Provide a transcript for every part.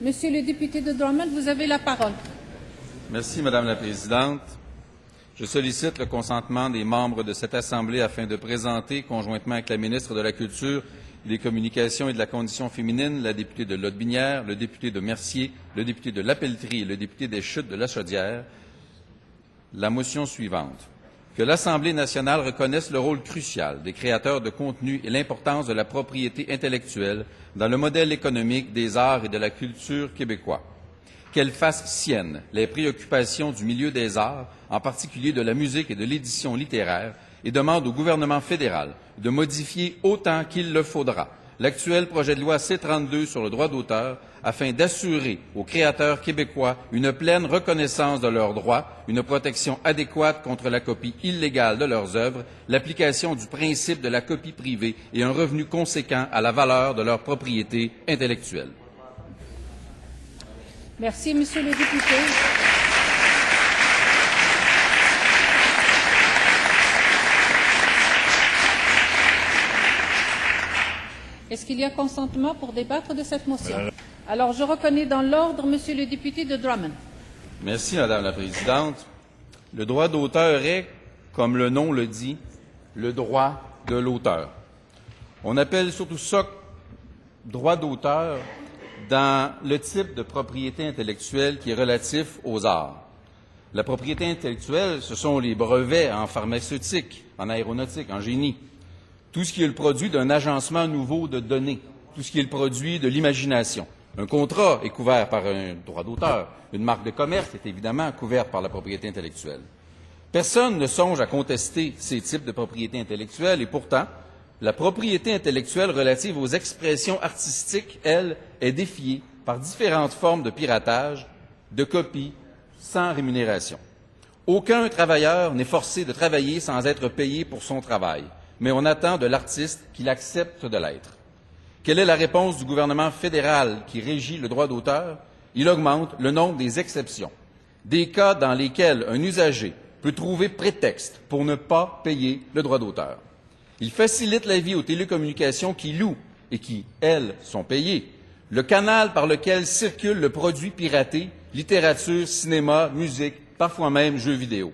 Monsieur le député de Drummond, vous avez la parole. Merci, Madame la Présidente. Je sollicite le consentement des membres de cette Assemblée afin de présenter, conjointement avec la ministre de la Culture, des Communications et de la Condition féminine, la députée de Lotbinière, le député de Mercier, le député de Lapelleterie et le député des Chutes de la Chaudière, la motion suivante. Que l'Assemblée nationale reconnaisse le rôle crucial des créateurs de contenu et l'importance de la propriété intellectuelle dans le modèle économique des arts et de la culture québécois. Qu'elle fasse sienne les préoccupations du milieu des arts, en particulier de la musique et de l'édition littéraire, et demande au gouvernement fédéral de modifier autant qu'il le faudra l'actuel projet de loi C-32 sur le droit d'auteur afin d'assurer aux créateurs québécois une pleine reconnaissance de leurs droits, une protection adéquate contre la copie illégale de leurs œuvres, l'application du principe de la copie privée et un revenu conséquent à la valeur de leur propriété intellectuelle. Merci, Monsieur le député. Est-ce qu'il y a consentement pour débattre de cette motion? Alors, je reconnais dans l'ordre Monsieur le député de Drummond. Merci, Madame la Présidente. Le droit d'auteur est, comme le nom le dit, le droit de l'auteur. On appelle surtout ça droit d'auteur dans le type de propriété intellectuelle qui est relatif aux arts. La propriété intellectuelle, ce sont les brevets en pharmaceutique, en aéronautique, en génie. Tout ce qui est le produit d'un agencement nouveau de données, tout ce qui est le produit de l'imagination. Un contrat est couvert par un droit d'auteur. Une marque de commerce est évidemment couverte par la propriété intellectuelle. Personne ne songe à contester ces types de propriété intellectuelle et pourtant, la propriété intellectuelle relative aux expressions artistiques, elle, est défiée par différentes formes de piratage, de copies, sans rémunération. Aucun travailleur n'est forcé de travailler sans être payé pour son travail, mais on attend de l'artiste qu'il accepte de l'être. Quelle est la réponse du gouvernement fédéral qui régit le droit d'auteur? Il augmente le nombre des exceptions, des cas dans lesquels un usager peut trouver prétexte pour ne pas payer le droit d'auteur. Il facilite la vie aux télécommunications qui louent et qui, elles, sont payées, le canal par lequel circule le produit piraté, littérature, cinéma, musique, parfois même jeux vidéo.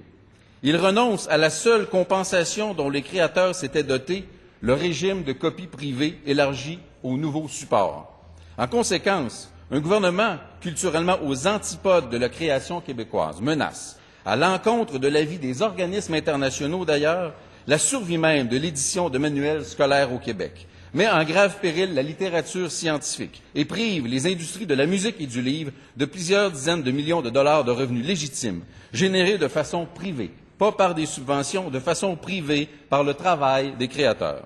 Il renonce à la seule compensation dont les créateurs s'étaient dotés, le régime de copie privée élargi aux nouveaux supports. En conséquence, un gouvernement culturellement aux antipodes de la création québécoise menace, à l'encontre de l'avis des organismes internationaux d'ailleurs, la survie même de l'édition de manuels scolaires au Québec, met en grave péril la littérature scientifique et prive les industries de la musique et du livre de plusieurs dizaines de millions de dollars de revenus légitimes, générés de façon privée, pas par des subventions, de façon privée, par le travail des créateurs.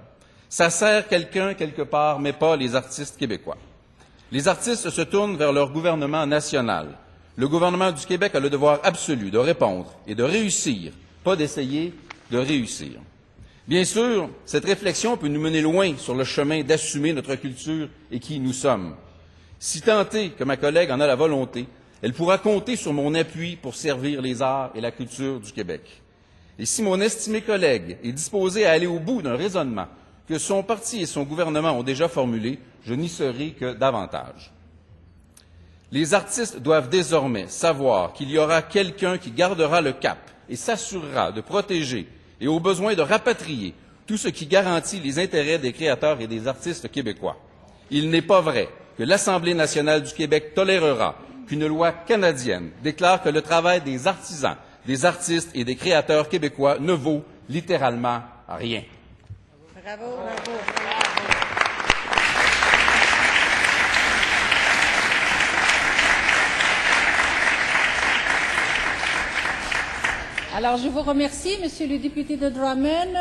Ça sert quelqu'un quelque part, mais pas les artistes québécois. Les artistes se tournent vers leur gouvernement national. Le gouvernement du Québec a le devoir absolu de répondre et de réussir, pas d'essayer de réussir. Bien sûr, cette réflexion peut nous mener loin sur le chemin d'assumer notre culture et qui nous sommes. Si tant est que ma collègue en a la volonté, elle pourra compter sur mon appui pour servir les arts et la culture du Québec. Et si mon estimé collègue est disposé à aller au bout d'un raisonnement que son parti et son gouvernement ont déjà formulé, je n'y serai que davantage. Les artistes doivent désormais savoir qu'il y aura quelqu'un qui gardera le cap et s'assurera de protéger et au besoin de rapatrier tout ce qui garantit les intérêts des créateurs et des artistes québécois. Il n'est pas vrai que l'Assemblée nationale du Québec tolérera qu'une loi canadienne déclare que le travail des artisans, des artistes et des créateurs québécois ne vaut littéralement rien. Bravo, bravo. Alors, je vous remercie, Monsieur le député de Drummond.